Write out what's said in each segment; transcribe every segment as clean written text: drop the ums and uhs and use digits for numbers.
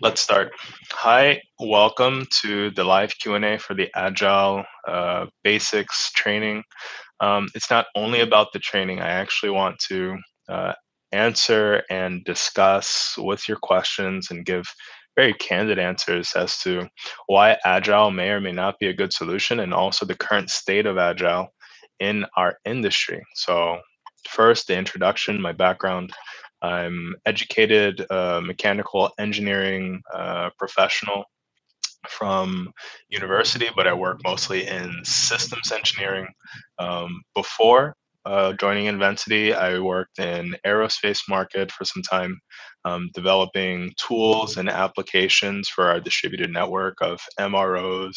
Let's start. Hi, welcome to the live Q&A for the Agile Basics training. It's not only about the training. I actually want to uh, answer and discuss with your questions and give very candid answers as to why Agile may or may not be a good solution, and also the current state of Agile in our industry. So, first, the introduction, my background. I'm educated mechanical engineering professional from university, but I work mostly in systems engineering. Before joining INVENSITY, I worked in aerospace market for some time, developing tools and applications for our distributed network of MROs,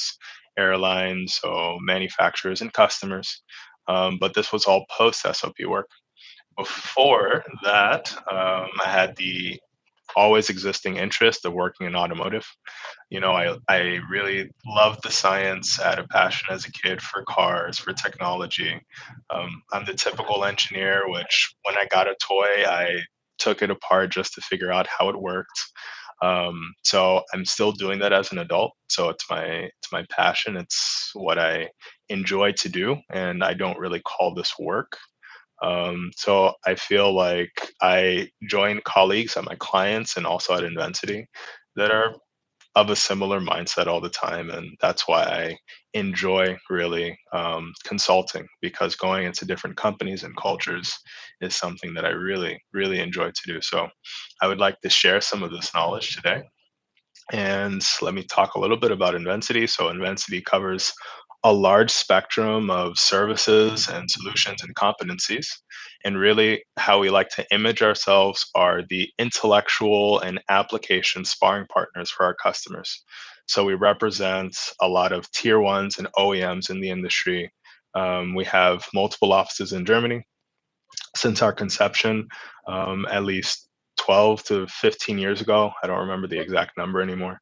airlines, so manufacturers and customers. But this was all post SOP work. Before that, I had the always existing interest of working in automotive. I really loved the science. I had a passion as a kid for cars, for technology. I'm the typical engineer, which when I got a toy, I took it apart just to figure out how it worked. So I'm still doing that as an adult. So it's my passion. It's what I enjoy to do, and I don't really call this work. So I feel like I join colleagues at my clients and also at Invensity that are of a similar mindset all the time, and that's why I enjoy really consulting, because going into different companies and cultures is something that I really, really enjoy to do. So I would like to share some of this knowledge today. And let me talk a little bit about Invensity. So, Invensity covers a large spectrum of services and solutions and competencies. And really, how we like to image ourselves are the intellectual and application sparring partners for our customers. So, we represent a lot of tier ones and OEMs in the industry. We have multiple offices in Germany since our conception, at least 12 to 15 years ago. I don't remember the exact number anymore.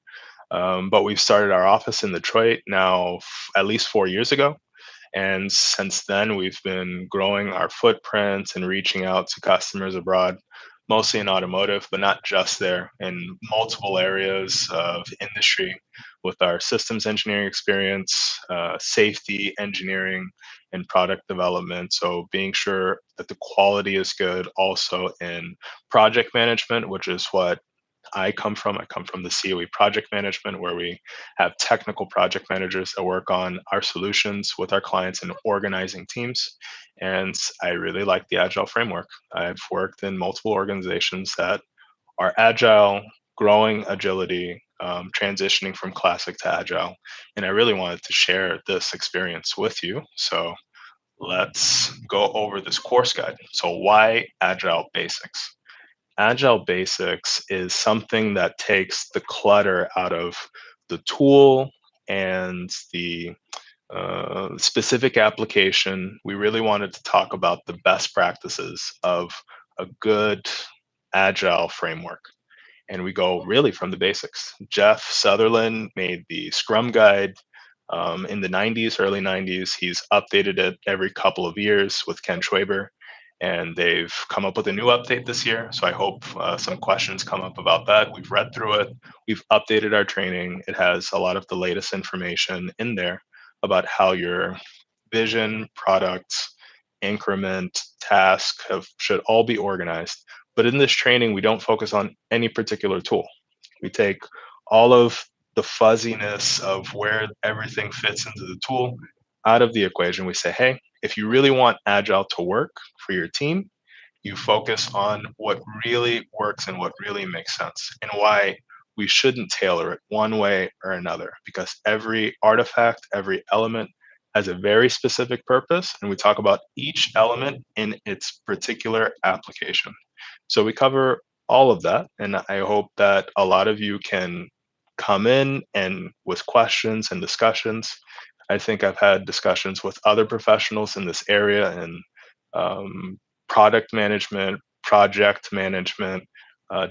But we've started our office in Detroit now at least 4 years ago. And since then, we've been growing our footprint and reaching out to customers abroad, mostly in automotive, but not just there, in multiple areas of industry with our systems engineering experience, safety engineering, and product development. So, being sure that the quality is good, also in project management, which is what I come from. I come from the COE project management, where we have technical project managers that work on our solutions with our clients and organizing teams. And I really like the Agile framework. I've worked in multiple organizations that are Agile, growing agility, transitioning from classic to Agile. And I really wanted to share this experience with you. So let's go over this course guide. So, why Agile Basics? Agile Basics is something that takes the clutter out of the tool and the specific application. We really wanted to talk about the best practices of a good Agile framework. And we go really from the basics. Jeff Sutherland made the Scrum Guide in the 90s, early 90s. He's updated it every couple of years with Ken Schwaber, and they've come up with a new update this year. So I hope some questions come up about that. We've read through it, we've updated our training. It has a lot of the latest information in there about how your vision, products, increment, task should all be organized. But in this training, we don't focus on any particular tool. We take all of the fuzziness of where everything fits into the tool out of the equation. We say, hey, if you really want Agile to work for your team, you focus on what really works and what really makes sense, and why we shouldn't tailor it one way or another, because every artifact, every element has a very specific purpose, and we talk about each element in its particular application. So we cover all of that, and I hope that a lot of you can come in and with questions and discussions. I think I've had discussions with other professionals in this area, and um, product management, project management,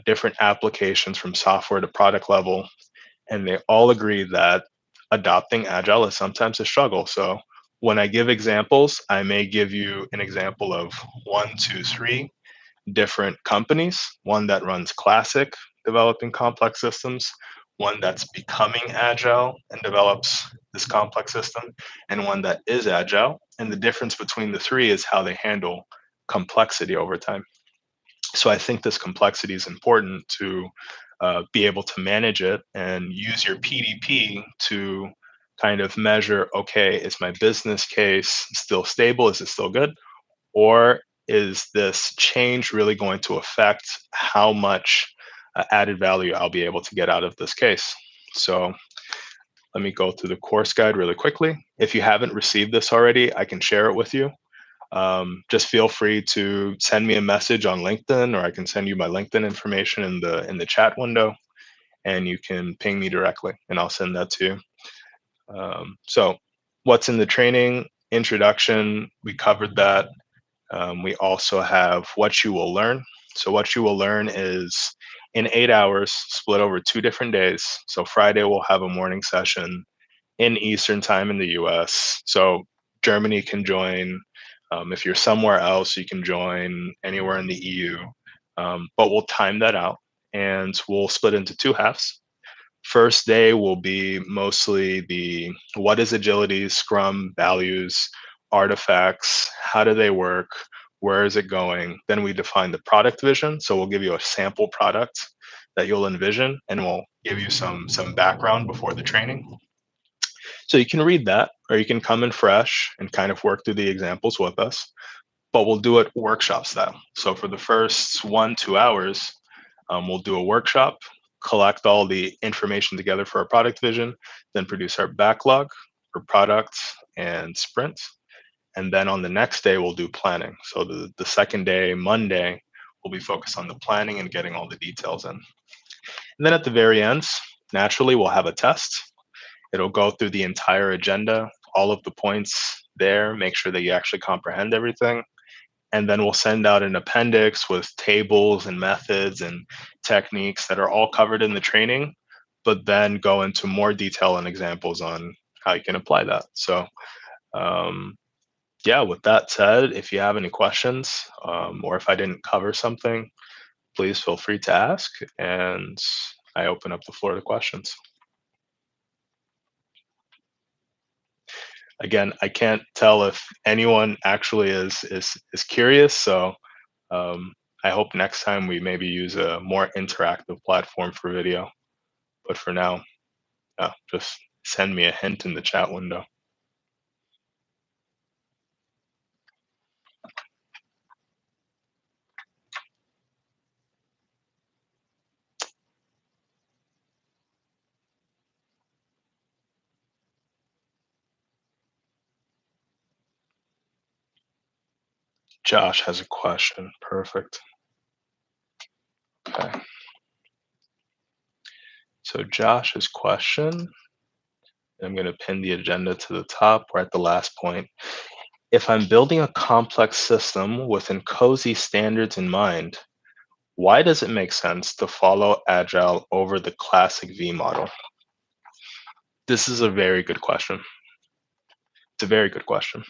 different applications from software to product level, and they all agree that adopting Agile is sometimes a struggle. So when I give examples, I may give you an example of one, two, three different companies, one that runs classic, developing complex systems, one that's becoming agile and develops this complex system, and one that is agile. And the difference between the three is how they handle complexity over time. So I think this complexity is important to be able to manage it and use your PDP to kind of measure, okay, is my business case still stable? Is it still good? Or is this change really going to affect how much added value I'll be able to get out of this case? So let me go through the course guide really quickly. If you haven't received this already, I can share it with you. Just feel free to send me a message on LinkedIn, or I can send you my LinkedIn information in the chat window, and you can ping me directly, and I'll send that to you. So, what's in the training? Introduction, we covered that. We also have what you will learn. So, what you will learn is in 8 hours, split over 2 different days. So, Friday, we'll have a morning session in Eastern time in the US. So, Germany can join. If you're somewhere else, you can join anywhere in the EU. But we'll time that out and we'll split into two halves. First day will be mostly the what is agility, scrum, values, artifacts, how do they work, where is it going? Then we define the product vision. So we'll give you a sample product that you'll envision and we'll give you some background before the training. So you can read that or you can come in fresh and kind of work through the examples with us, but we'll do it workshop style. So for the first 1, 2 hours, we'll do a workshop, collect all the information together for our product vision, then produce our backlog for products and sprints. And then on the next day, we'll do planning. So the second day, Monday, we'll be focused on the planning and getting all the details in. And then at the very end, naturally, we'll have a test. It'll go through the entire agenda, all of the points there, make sure that you actually comprehend everything. And then we'll send out an appendix with tables and methods and techniques that are all covered in the training, but then go into more detail and examples on how you can apply that. So, um, yeah, with that said, if you have any questions or if I didn't cover something, please feel free to ask. And I open up the floor to questions. Again, I can't tell if anyone actually is curious. So I hope next time we maybe use a more interactive platform for video. But for now, just send me a hint in the chat window. Josh has a question. Perfect. Okay. So Josh's question, I'm going to pin the agenda to the top. We're at the last point. If I'm building a complex system within cozy standards in mind, why does it make sense to follow Agile over the classic V model? This is a very good question. It's a very good question.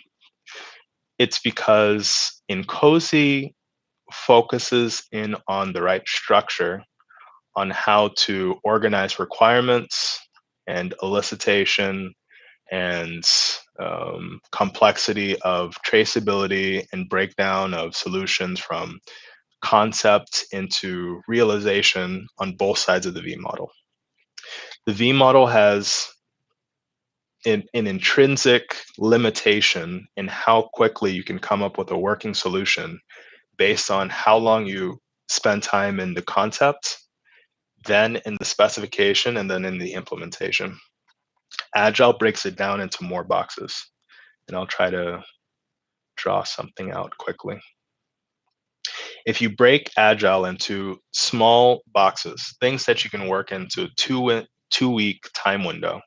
It's because in cozy focuses in on the right structure on how to organize requirements and elicitation and complexity of traceability and breakdown of solutions from concept into realization on both sides of the V model. The V model has an intrinsic limitation in how quickly you can come up with a working solution based on how long you spend time in the concept, then in the specification, and then in the implementation. Agile breaks it down into more boxes, and I'll try to draw something out quickly. If you break Agile into small boxes, things that you can work into a 2 week time window,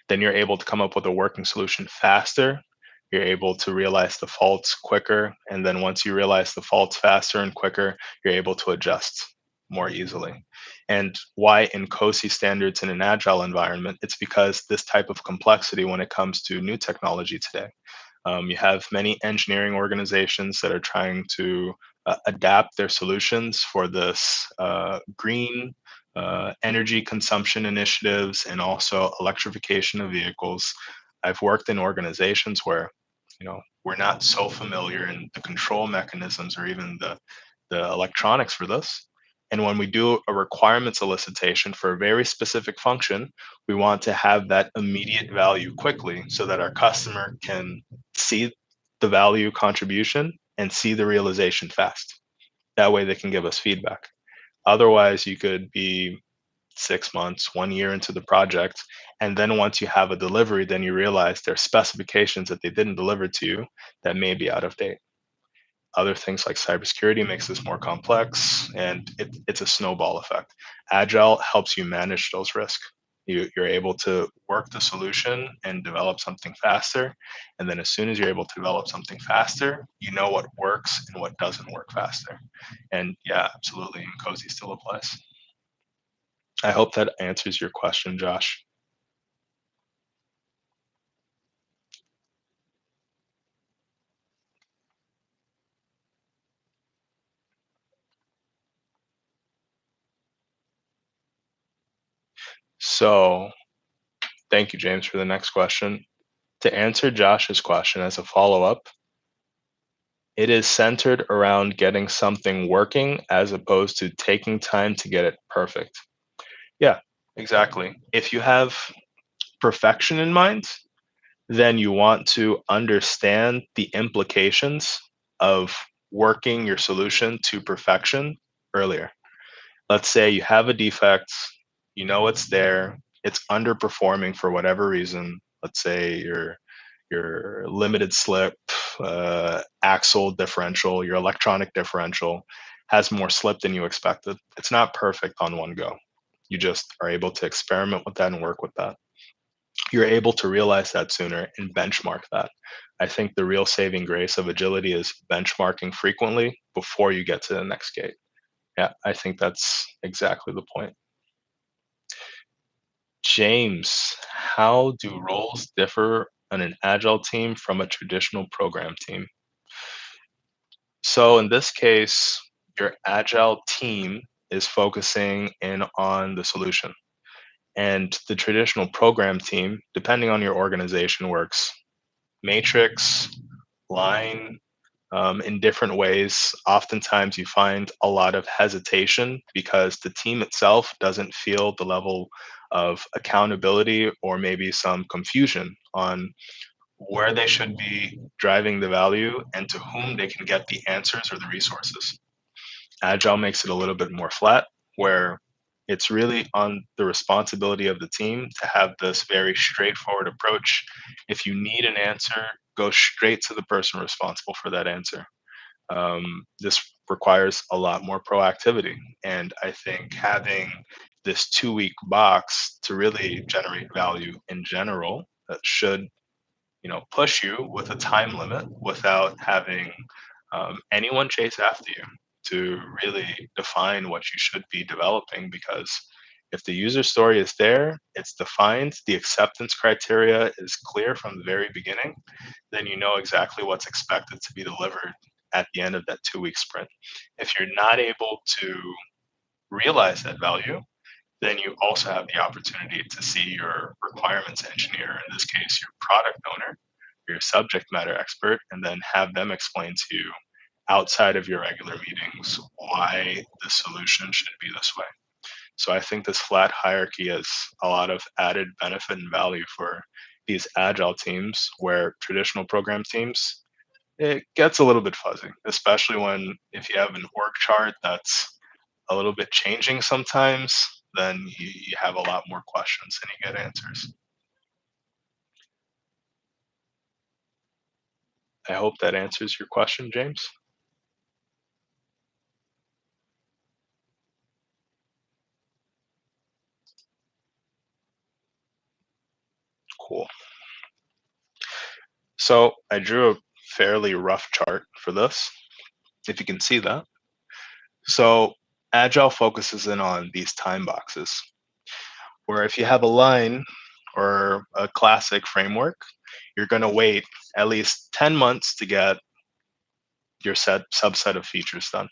then you're able to come up with a working solution faster. You're able to realize the faults quicker. And then once you realize the faults faster and quicker, you're able to adjust more easily. And why in COSI standards in an agile environment? It's because this type of complexity when it comes to new technology today. You have many engineering organizations that are trying to adapt their solutions for this green energy consumption initiatives and also electrification of vehicles. I've worked in organizations where, we're not so familiar in the control mechanisms or even the electronics for this. And when we do a requirement solicitation for a very specific function, we want to have that immediate value quickly so that our customer can see the value contribution and see the realization fast. That way they can give us feedback. Otherwise, you could be 6 months, 1 year into the project. And then once you have a delivery, then you realize there's specifications that they didn't deliver to you that may be out of date. Other things like cybersecurity makes this more complex, and it's a snowball effect. Agile helps you manage those risks. You're able to work the solution and develop something faster. And then as soon as you're able to develop something faster, you know what works and what doesn't work faster. And yeah, absolutely. And Cozy still applies. I hope that answers your question, Josh. So thank you, James, for the next question. To answer Josh's question as a follow up, it is centered around getting something working as opposed to taking time to get it perfect. Yeah, exactly. If you have perfection in mind, then you want to understand the implications of working your solution to perfection earlier. Let's say you have a defect, you know it's there, it's underperforming for whatever reason. Let's say your limited slip, axle differential, your electronic differential has more slip than you expected. It's not perfect on one go. You just are able to experiment with that and work with that. You're able to realize that sooner and benchmark that. I think the real saving grace of agility is benchmarking frequently before you get to the next gate. Yeah, I think that's exactly the point. James, how do roles differ on an agile team from a traditional program team? So in this case, your agile team is focusing in on the solution. And the traditional program team, depending on your organization, works matrix, line, in different ways. Oftentimes, you find a lot of hesitation because the team itself doesn't feel the level of accountability or maybe some confusion on where they should be driving the value and to whom they can get the answers or the resources. Agile makes it a little bit more flat, where it's really on the responsibility of the team to have this very straightforward approach. If you need an answer, go straight to the person responsible for that answer. This requires a lot more proactivity. And I think having this 2 week box to really generate value in general should, push you with a time limit without having anyone chase after you to really define what you should be developing. Because if the user story is there, it's defined, the acceptance criteria is clear from the very beginning, then you know exactly what's expected to be delivered at the end of that 2 week sprint. If you're not able to realize that value, then you also have the opportunity to see your requirements engineer, in this case, your product owner, your subject matter expert, and then have them explain to you outside of your regular meetings why the solution should be this way. So I think this flat hierarchy has a lot of added benefit and value for these agile teams, where traditional program teams, it gets a little bit fuzzy, especially when if you have an org chart that's a little bit changing sometimes, then you have a lot more questions than you get answers. I hope that answers your question, James. Cool. So I drew a fairly rough chart for this, if you can see that. So Agile focuses in on these time boxes, where if you have a line or a classic framework, you're going to wait at least 10 months to get your set subset of features done.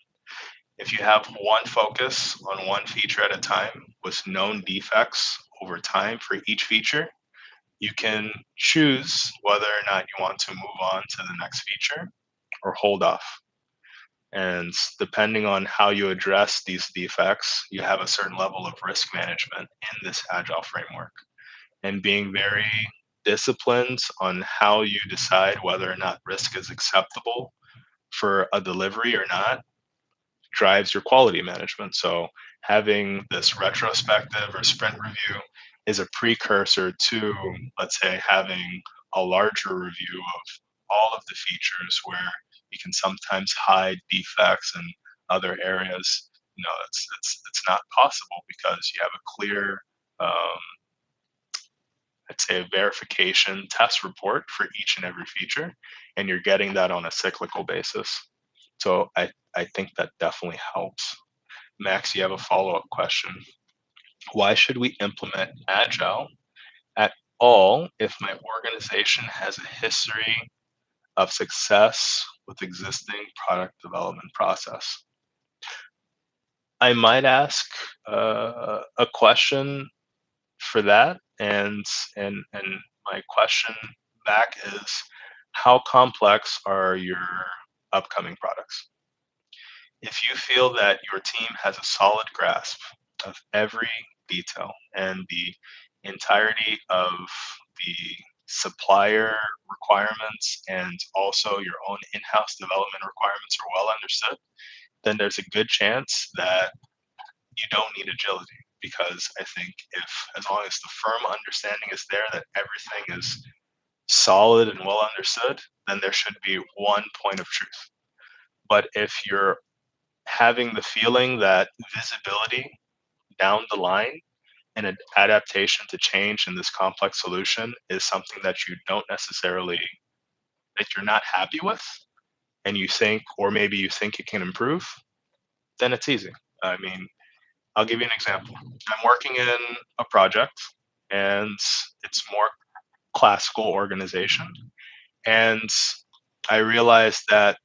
If you have one focus on one feature at a time with known defects over time for each feature, you can choose whether or not you want to move on to the next feature or hold off. And depending on how you address these defects, you have a certain level of risk management in this agile framework. And being very disciplined on how you decide whether or not risk is acceptable for a delivery or not drives your quality management. So having this retrospective or sprint review is a precursor to, let's say, having a larger review of all of the features where you can sometimes hide defects in other areas. It's not possible because you have a clear, um, I'd say, a verification test report for each and every feature, and you're getting that on a cyclical basis. So I think that definitely helps. Max, you have a follow-up question. Why should we implement Agile at all if my organization has a history of success with existing product development process? I might ask a question for that, and my question back is, how complex are your upcoming products? If you feel that your team has a solid grasp of every detail and the entirety of the supplier requirements and also your own in-house development requirements are well understood, then there's a good chance that you don't need agility, because I think if as long as the firm understanding is there that everything is solid and well understood, then there should be one point of truth. But if you're having the feeling that visibility down the line and an adaptation to change in this complex solution is something that you don't necessarily, that you're not happy with, and you think, or maybe you think it can improve, then it's easy. I mean, I'll give you an example. I'm working in a project and it's more classical organization. And I realized that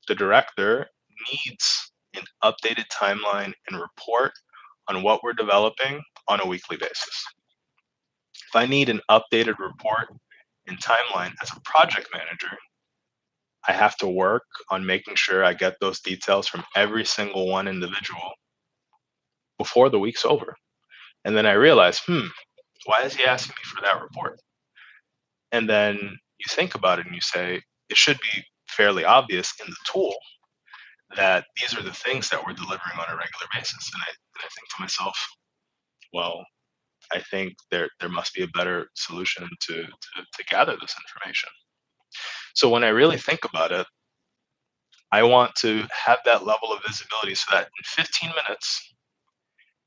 the director needs an updated timeline and report on what we're developing on a weekly basis. If I need an updated report and timeline as a project manager, I have to work on making sure I get those details from every single one individual before the week's over. And then I realize, why is he asking me for that report? And then you think about it and you say, it should be fairly obvious in the tool that these are the things that we're delivering on a regular basis. And I think to myself, well, I think there must be a better solution to gather this information. So when I really think about it, I want to have that level of visibility so that in 15 minutes,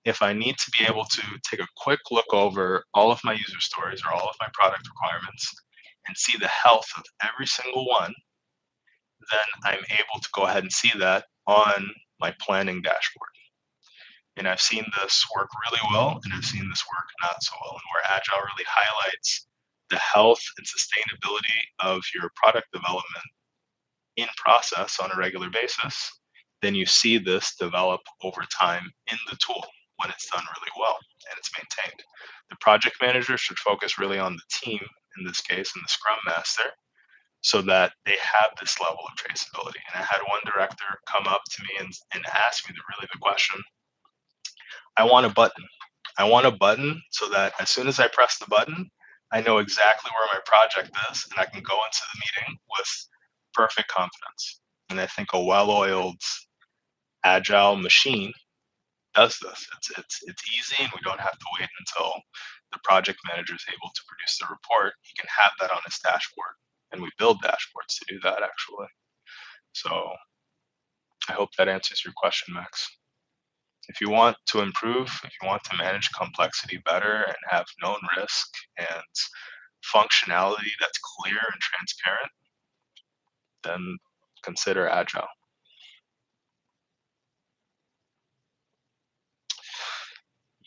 if I need to be able to take a quick look over all of my user stories or all of my product requirements and see the health of every single one, then I'm able to go ahead and see that on my planning dashboard. And I've seen this work really well, and I've seen this work not so well, and where Agile really highlights the health and sustainability of your product development in process on a regular basis, then you see this develop over time in the tool when it's done really well and it's maintained. The project manager should focus really on the team, in this case, and the scrum master, so that they have this level of traceability. And I had one director come up to me and ask me the question, I want a button. I want a button so that as soon as I press the button, I know exactly where my project is and I can go into the meeting with perfect confidence. And I think a well-oiled agile machine does this. It's easy, and we don't have to wait until the project manager is able to produce the report. He can have that on his dashboard, and we build dashboards to do that actually. So I hope that answers your question, Max. If you want to improve, if you want to manage complexity better and have known risk and functionality that's clear and transparent, then consider Agile.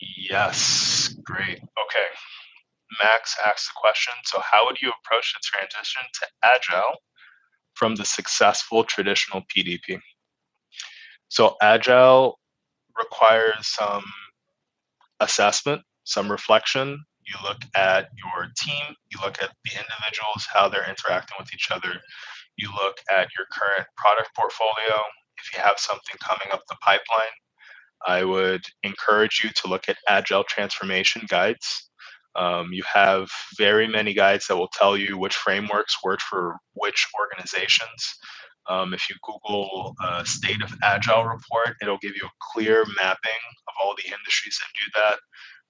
Yes, great. Okay. Max asked the question, so how would you approach the transition to Agile from the successful traditional PDP? So Agile requires some assessment, some reflection. You look at your team, you look at the individuals, how they're interacting with each other. You look at your current product portfolio. If you have something coming up the pipeline, I would encourage you to look at Agile transformation guides. You have very many guides that will tell you which frameworks work for which organizations. If you Google State of Agile report, it'll give you a clear mapping of all the industries that do that.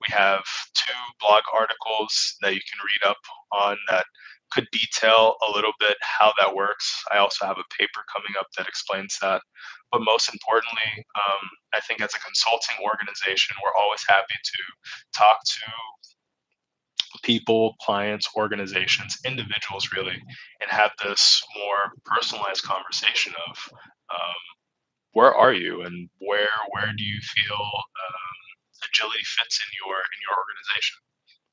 We have two blog articles that you can read up on that could detail a little bit how that works. I also have a paper coming up that explains that. But most importantly, I think as a consulting organization, we're always happy to talk to people, clients, organizations, individuals really, and have this more personalized conversation of where are you and where do you feel agility fits in your organization.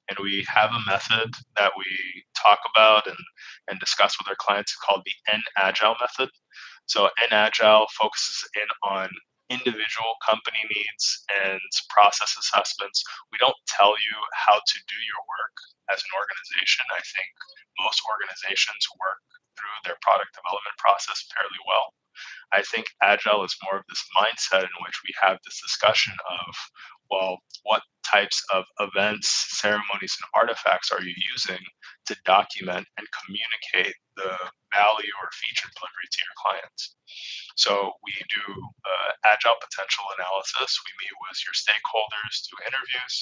And we have a method that we talk about and discuss with our clients called the N Agile method. So N Agile focuses in on individual company needs and process assessments. We don't tell you how to do your work as an organization. I think most organizations work through their product development process fairly well. I think Agile is more of this mindset in which we have this discussion of, well, what types of events, ceremonies, and artifacts are you using to document and communicate the value or feature delivery to your clients? So we do agile potential analysis. We meet with your stakeholders, do interviews.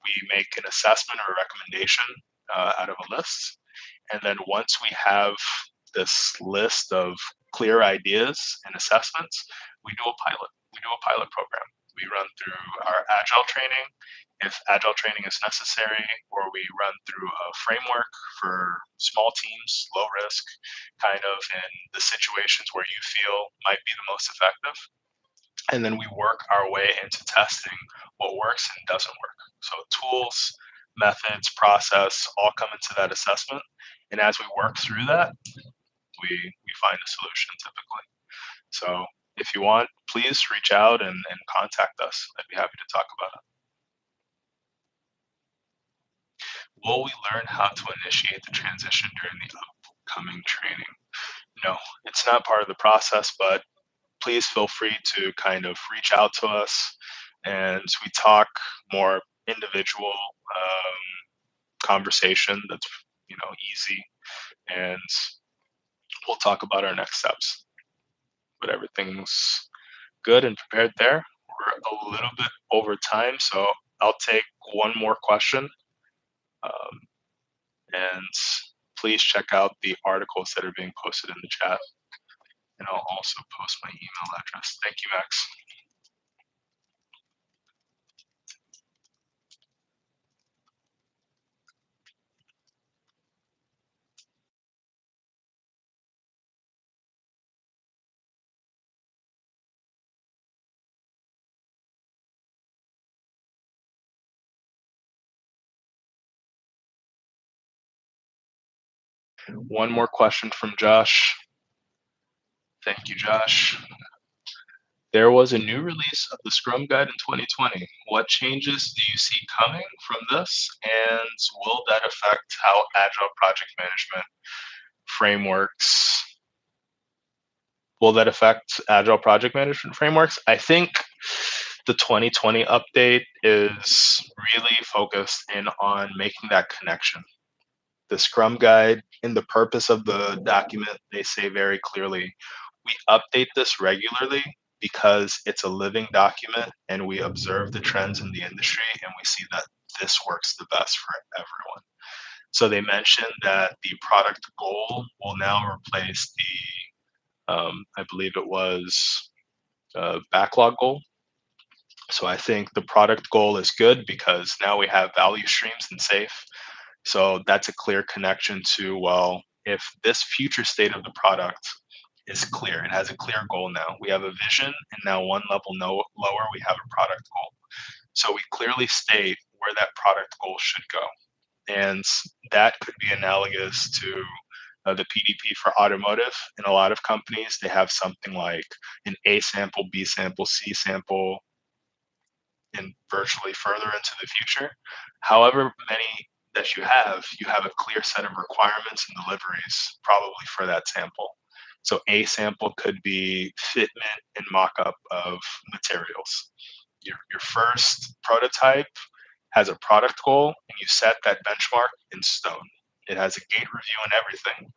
We make an assessment or a recommendation out of a list. And then once we have this list of clear ideas and assessments, we do a pilot. We do a pilot program. We run through our agile training if agile training is necessary, or we run through a framework for small teams, low risk, kind of in the situations where you feel might be the most effective. And then we work our way into testing what works and doesn't work. So tools, methods, process all come into that assessment. And as we work through that, we find a solution typically. So if you want, please reach out and contact us. I'd be happy to talk about it. Will we learn how to initiate the transition during the upcoming training? No, it's not part of the process, but please feel free to kind of reach out to us and we talk more individual conversation that's easy, and we'll talk about our next steps. But everything's good and prepared there. We're a little bit over time, so I'll take one more question. Um, and please check out the articles that are being posted in the chat. And I'll also post my email address. Thank you, Max. One more question from Josh. Thank you, Josh. There was a new release of the Scrum Guide in 2020. What changes do you see coming from this, and will that affect how Agile project management frameworks will that affect Agile project management frameworks? I think the 2020 update is really focused in on making that connection. The Scrum Guide, in the purpose of the document, they say very clearly, we update this regularly because it's a living document and we observe the trends in the industry and we see that this works the best for everyone. So they mentioned that the product goal will now replace I believe it was backlog goal. So I think the product goal is good because now we have value streams and safe. So that's a clear connection to, well, if this future state of the product is clear, it has a clear goal now. We have a vision, and now one level lower, we have a product goal. So we clearly state where that product goal should go. And that could be analogous to the PDP for automotive. In a lot of companies, they have something like an A sample, B sample, C sample, and virtually further into the future. However many that you have a clear set of requirements and deliveries probably for that sample. So A sample could be fitment and mock-up of materials. Your first prototype has a product goal, and you set that benchmark in stone. It has a gate review and everything.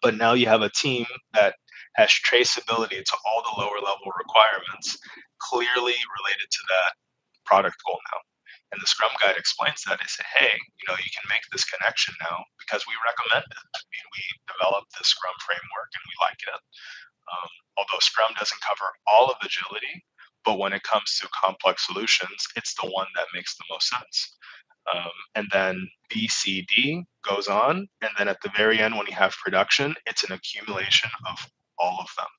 But now you have a team that has traceability to all the lower level requirements clearly related to that product goal now. And the Scrum Guide explains that. They say, hey, you can make this connection now because we recommend it. I mean, we developed the Scrum framework and we like it. Although Scrum doesn't cover all of agility, but when it comes to complex solutions, it's the one that makes the most sense. And then BCD goes on, and then at the very end, when you have production, it's an accumulation of all of them.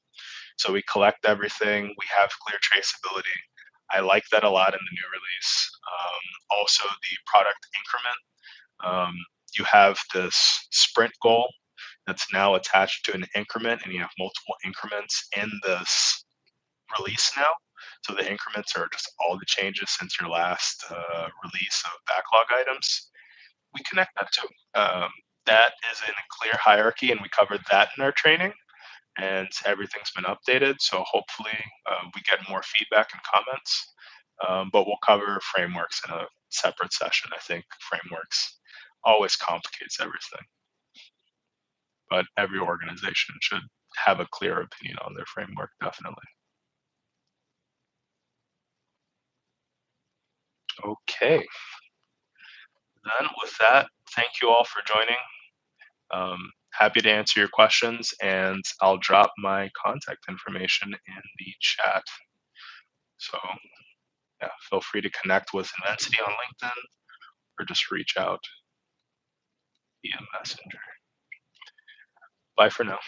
So we collect everything. We have clear traceability. I like that a lot in the new release. Also, the product increment. You have this sprint goal that's now attached to an increment, and you have multiple increments in this release now. So the increments are just all the changes since your last release of backlog items. We connect that too. That is in a clear hierarchy, and we covered that in our training, and everything's been updated. So hopefully we get more feedback and comments. But we'll cover frameworks in a separate session. I think frameworks always complicates everything, but every organization should have a clear opinion on their framework, definitely. Okay, then with that, thank you all for joining. Happy to answer your questions, and I'll drop my contact information in the chat. So yeah, feel free to connect with INVENSITY on LinkedIn or just reach out via Messenger. Bye for now.